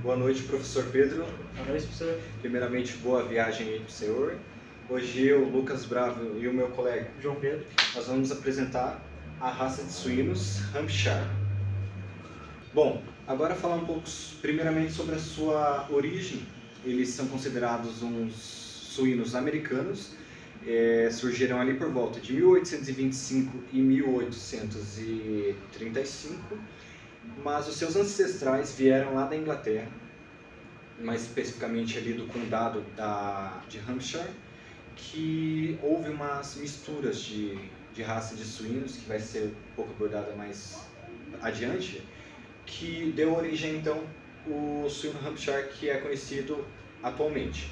Boa noite, professor Pedro. Boa noite, professor. Primeiramente, boa viagem aí para o senhor. Hoje eu, Lucas Bravo e o meu colega João Pedro, nós vamos apresentar a raça de suínos Hampshire. Bom, agora falar um pouco primeiramente sobre a sua origem. Eles são considerados uns suínos americanos, surgiram ali por volta de 1825 e 1835, mas os seus ancestrais vieram lá da Inglaterra, mais especificamente ali do condado de Hampshire, que houve umas misturas de raça de suínos, que vai ser um pouco abordada mais adiante, que deu origem então o suíno Hampshire que é conhecido atualmente.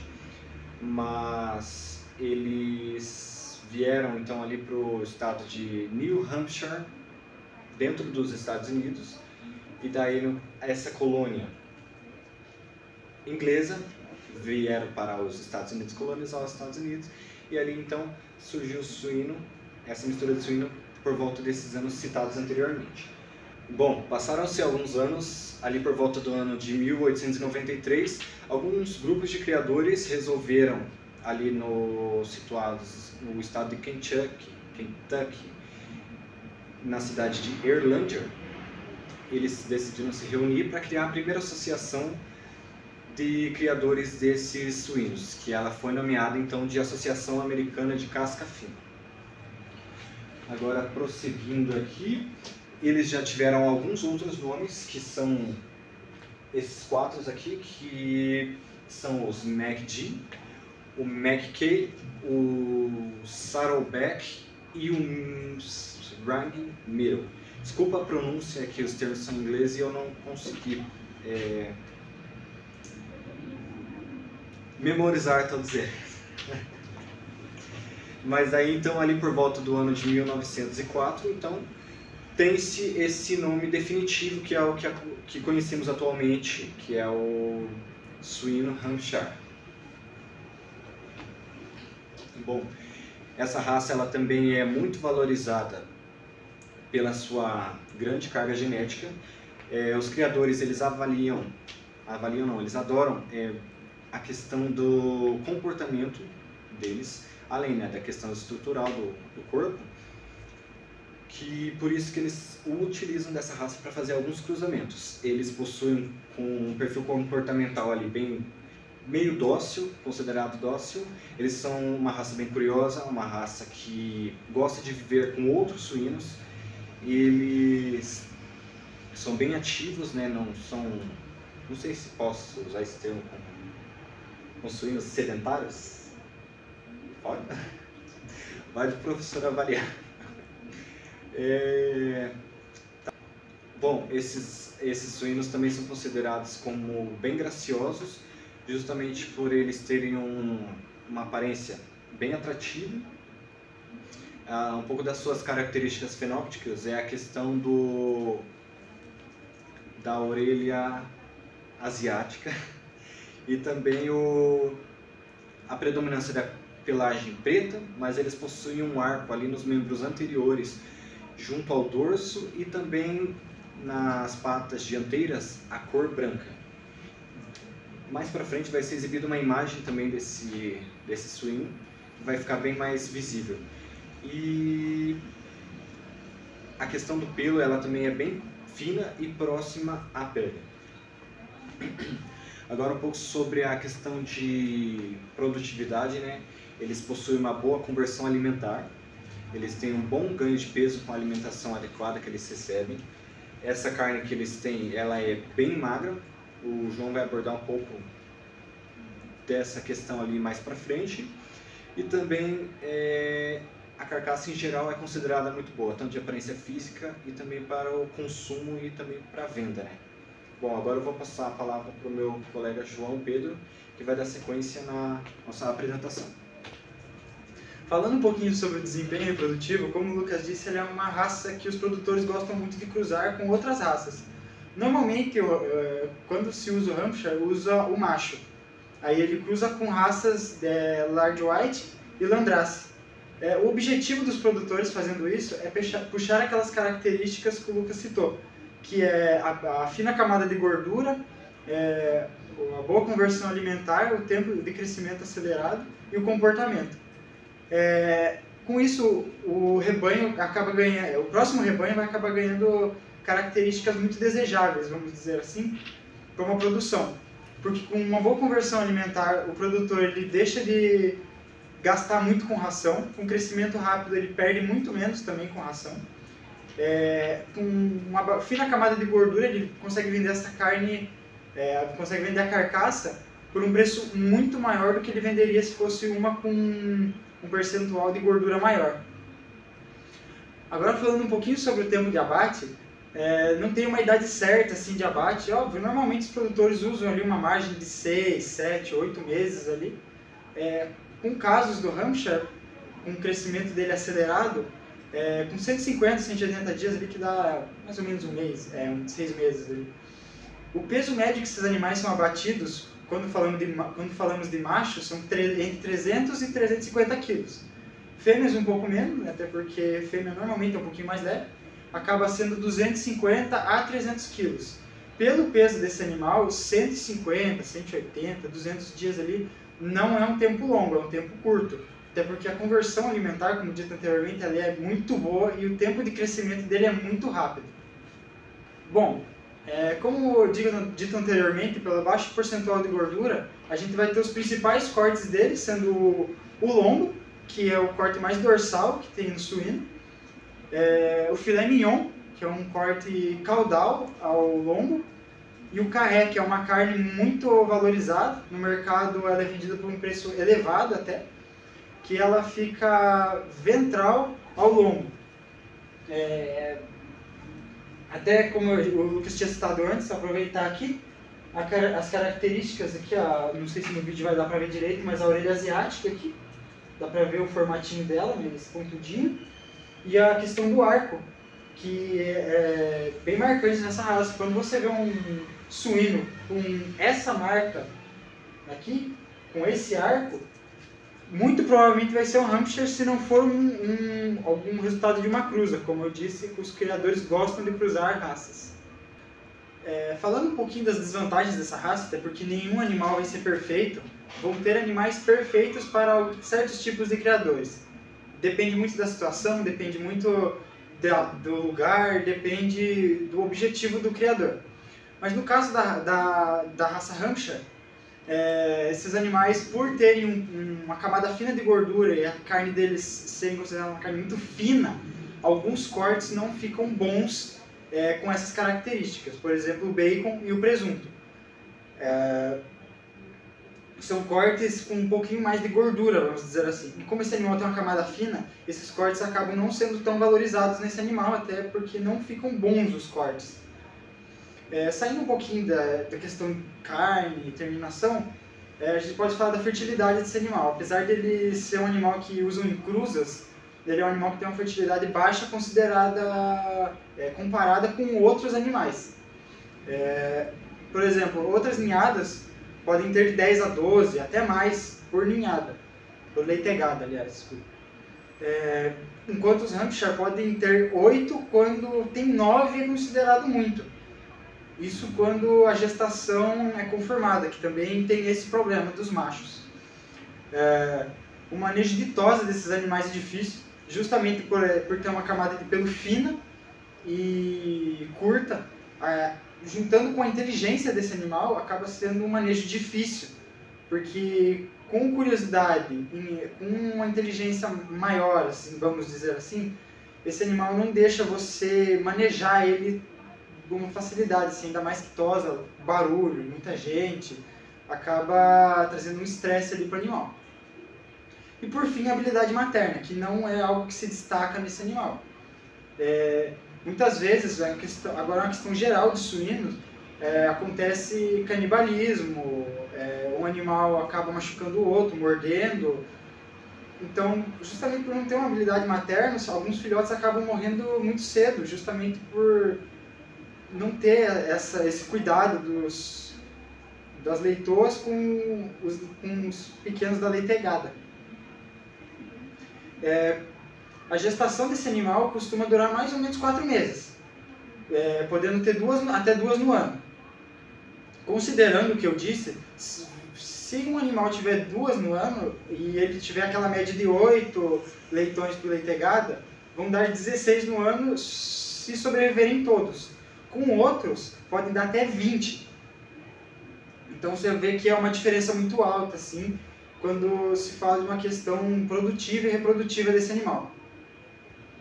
Mas eles vieram então ali para o estado de New Hampshire, dentro dos Estados Unidos, e daí essa colônia inglesa vieram para os Estados Unidos, colonizar os Estados Unidos, e ali então surgiu o suíno, essa mistura de suíno por volta desses anos citados anteriormente. Bom, passaram-se alguns anos, ali por volta do ano de 1893, alguns grupos de criadores resolveram, ali situados no estado de Kentucky, na cidade de Erlanger, eles decidiram se reunir para criar a primeira associação de criadores desses suínos, que ela foi nomeada então de Associação Americana de Casca Fina. Agora, prosseguindo aqui, eles já tiveram alguns outros nomes, que são esses quatro aqui, que são os MacD, o MacKay, o Saddleback e o Wrangling Middle. Desculpa a pronúncia, que os termos são em inglês e eu não consegui memorizar todos eles. Mas aí então ali por volta do ano de 1904, então tem-se esse nome definitivo, que é o que conhecemos atualmente, que é o suíno Hampshire. Bom, essa raça ela também é muito valorizada pela sua grande carga genética. Os criadores eles eles adoram a questão do comportamento deles, além da questão estrutural do corpo, que por isso que eles utilizam dessa raça para fazer alguns cruzamentos. Eles possuem um perfil comportamental ali bem meio dócil, considerado dócil. Eles são uma raça bem curiosa, uma raça que gosta de viver com outros suínos. Eles são bem ativos, né? Não sei se posso usar esse termo com suínos sedentários. Pode? Vai do professor avaliar. Bom, esses suínos também são considerados como bem graciosos, justamente por eles terem uma aparência bem atrativa. Um pouco das suas características fenóticas é a questão da orelha asiática e também a predominância da pelagem preta, mas eles possuem um arco ali nos membros anteriores, junto ao dorso, e também nas patas dianteiras a cor branca. Mais para frente vai ser exibida uma imagem também desse suíno, que vai ficar bem mais visível. E a questão do pelo, ela também é bem fina e próxima à pele. Agora um pouco sobre a questão de produtividade, né? Eles possuem uma boa conversão alimentar, eles têm um bom ganho de peso com a alimentação adequada que eles recebem. Essa carne que eles têm, ela é bem magra. O João vai abordar um pouco dessa questão ali mais para frente. E também a carcaça em geral é considerada muito boa, tanto de aparência física e também para o consumo e também para a venda, né? Bom, agora eu vou passar a palavra para o meu colega João Pedro, que vai dar sequência na nossa apresentação. Falando um pouquinho sobre o desempenho reprodutivo, como o Lucas disse, ele é uma raça que os produtores gostam muito de cruzar com outras raças. Normalmente, quando se usa o Hampshire, usa o macho. Aí ele cruza com raças Large White e Landrace. O objetivo dos produtores fazendo isso é puxar aquelas características que o Lucas citou, que é a fina camada de gordura, a boa conversão alimentar, o tempo de crescimento acelerado e o comportamento. Com isso, o próximo rebanho vai acabar ganhando características muito desejáveis, vamos dizer assim, como a produção. Porque com uma boa conversão alimentar, o produtor ele deixa de gastar muito com ração, com crescimento rápido ele perde muito menos também com ração. Com uma fina camada de gordura ele consegue vender essa carne, consegue vender a carcaça por um preço muito maior do que ele venderia se fosse uma com um percentual de gordura maior. Agora falando um pouquinho sobre o tempo de abate, não tem uma idade certa assim, de abate, óbvio, normalmente os produtores usam ali uma margem de 6, 7, 8 meses ali. Com casos do Hampshire, com o crescimento dele acelerado, com 150, 180 dias ali, que dá mais ou menos um mês, 6 meses ali. O peso médio que esses animais são abatidos, quando falamos de machos, são entre 300 e 350 quilos. Fêmeas um pouco menos, até porque fêmea normalmente é um pouquinho mais leve, acaba sendo 250 a 300 quilos. Pelo peso desse animal, 150, 180, 200 dias ali não é um tempo longo, é um tempo curto. Até porque a conversão alimentar, como dito anteriormente, ela é muito boa e o tempo de crescimento dele é muito rápido. Bom, como dito anteriormente, pelo baixo percentual de gordura, a gente vai ter os principais cortes dele, sendo o lombo, que é o corte mais dorsal que tem no suíno, o filé mignon, que é um corte caudal ao lombo, e o carré, que é uma carne muito valorizada. No mercado ela é vendida por um preço elevado até, que ela fica ventral ao lombo. Até como o Lucas tinha citado antes, aproveitar aqui as características aqui, não sei se no vídeo vai dar para ver direito, mas a orelha asiática aqui, dá para ver o formatinho dela, esse pontudinho, e a questão do arco, que é bem marcante nessa raça. Quando você vê um suíno com essa marca aqui, com esse arco, muito provavelmente vai ser um Hampshire, se não for algum resultado de uma cruza. Como eu disse, os criadores gostam de cruzar raças. Falando um pouquinho das desvantagens dessa raça, até porque nenhum animal vai ser perfeito, vão ter animais perfeitos para certos tipos de criadores. Depende muito da situação, depende muito do lugar, depende do objetivo do criador. Mas no caso da raça Hampshire, esses animais, por terem uma camada fina de gordura e a carne deles serem considerada uma carne muito fina, alguns cortes não ficam bons com essas características. Por exemplo, o bacon e o presunto. São cortes com um pouquinho mais de gordura, vamos dizer assim. E como esse animal tem uma camada fina, esses cortes acabam não sendo tão valorizados nesse animal, até porque não ficam bons os cortes. Saindo um pouquinho da questão de carne e terminação, a gente pode falar da fertilidade desse animal. Apesar dele ser um animal que usam em cruzas, ele é um animal que tem uma fertilidade baixa comparada com outros animais. Por exemplo, outras ninhadas podem ter de 10 a 12, até mais, por ninhada. Por leitegada, aliás, desculpa. Enquanto os Hampshire podem ter 8, quando tem 9 é considerado muito. Isso quando a gestação é confirmada, que também tem esse problema dos machos. O manejo de tosa desses animais é difícil, justamente por ter uma camada de pelo fina e curta. Juntando com a inteligência desse animal, acaba sendo um manejo difícil, porque com curiosidade, com uma inteligência maior, assim, vamos dizer assim, esse animal não deixa você manejar ele com uma facilidade, assim, ainda mais que tosa, barulho, muita gente, acaba trazendo um estresse ali para o animal. E por fim, a habilidade materna, que não é algo que se destaca nesse animal. Muitas vezes, agora é uma questão geral de suínos, acontece canibalismo, um animal acaba machucando o outro, mordendo. Então, justamente por não ter uma habilidade materna, alguns filhotes acabam morrendo muito cedo, justamente por não ter esse cuidado das leitoas com os pequenos da leitegada. A gestação desse animal costuma durar mais ou menos 4 meses, podendo ter até duas no ano. Considerando o que eu disse, se um animal tiver 2 no ano e ele tiver aquela média de 8 leitões por leitegada, vão dar 16 no ano se sobreviverem todos. Com outros, podem dar até 20. Então você vê que é uma diferença muito alta, assim, quando se fala de uma questão produtiva e reprodutiva desse animal.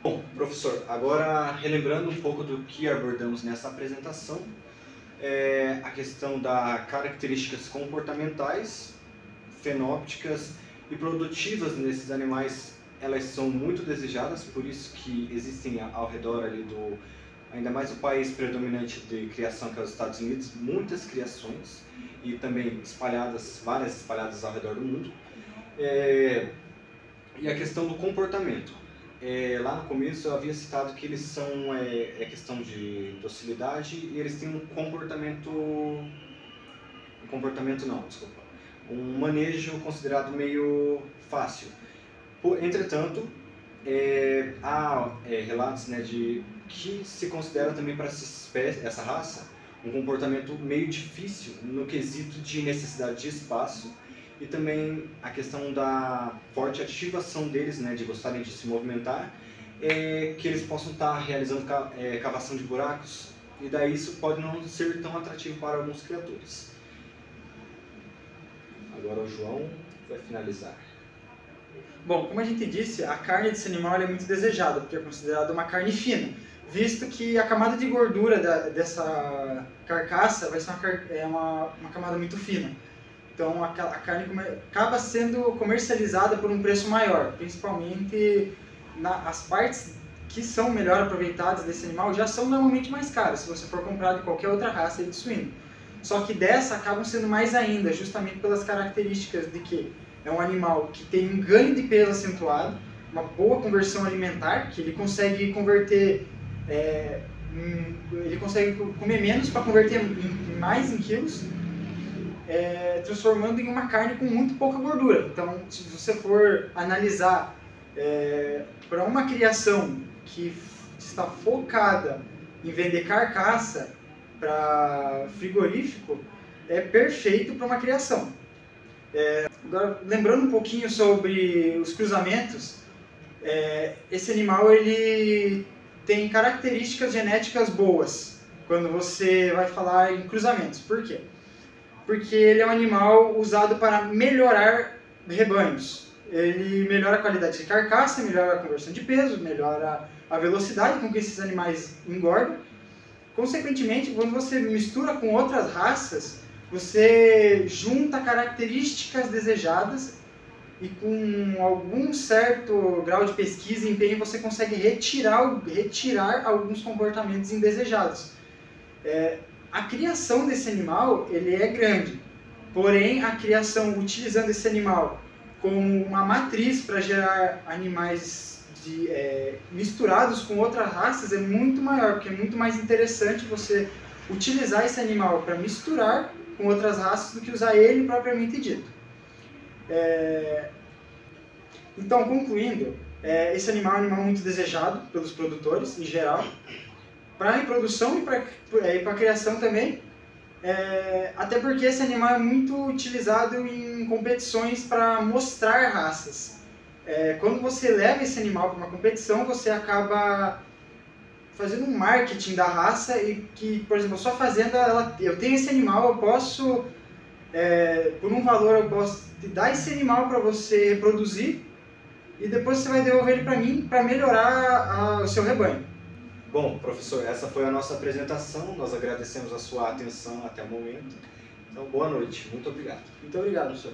Bom, professor, agora relembrando um pouco do que abordamos nessa apresentação, a questão das características comportamentais, fenópticas e produtivas nesses animais, elas são muito desejadas, por isso que existem ao redor ali ainda mais o país predominante de criação, que é os Estados Unidos, muitas criações e também várias espalhadas ao redor do mundo. E a questão do comportamento. Lá no começo eu havia citado que eles são questão de docilidade e eles têm um manejo considerado meio fácil. Entretanto, há relatos, né, de que se considera também para essa raça um comportamento meio difícil no quesito de necessidade de espaço e também a questão da forte ativação deles, né, de gostarem de se movimentar, que eles possam estar realizando cavação de buracos, e daí isso pode não ser tão atrativo para alguns criadores. Agora o João vai finalizar. Bom, como a gente disse, a carne desse animal é muito desejada, porque é considerada uma carne fina, visto que a camada de gordura dessa carcaça vai ser uma camada muito fina. Então a carne acaba sendo comercializada por um preço maior, principalmente as partes que são melhor aproveitadas desse animal já são normalmente mais caras, se você for comprar de qualquer outra raça de suíno. Só que dessa acabam sendo mais ainda, justamente pelas características de que é um animal que tem um ganho de peso acentuado, uma boa conversão alimentar, que ele consegue converter, ele consegue comer menos para converter mais em quilos, transformando em uma carne com muito pouca gordura. Então, se você for analisar para uma criação que está focada em vender carcaça para frigorífico, é perfeito para uma criação. Agora, lembrando um pouquinho sobre os cruzamentos, esse animal ele tem características genéticas boas quando você vai falar em cruzamentos. Por quê? Porque ele é um animal usado para melhorar rebanhos. Ele melhora a qualidade de carcaça, melhora a conversão de peso, melhora a velocidade com que esses animais engordam. Consequentemente, quando você mistura com outras raças, você junta características desejadas e com algum certo grau de pesquisa e empenho você consegue retirar alguns comportamentos indesejados. A criação desse animal ele é grande, porém a criação utilizando esse animal como uma matriz para gerar animais misturados com outras raças é muito maior, porque é muito mais interessante você utilizar esse animal para misturar com outras raças do que usar ele propriamente dito. Então, concluindo, esse animal é um animal muito desejado pelos produtores em geral, para a reprodução e para a criação também, até porque esse animal é muito utilizado em competições para mostrar raças. Quando você leva esse animal para uma competição, você acaba fazendo um marketing da raça e que, por exemplo, a sua fazenda, eu tenho esse animal, eu posso, por um valor, eu posso te dar esse animal para você reproduzir e depois você vai devolver ele para mim para melhorar o seu rebanho. Bom, professor, essa foi a nossa apresentação, nós agradecemos a sua atenção até o momento. Então, boa noite, muito obrigado. Muito obrigado, professor.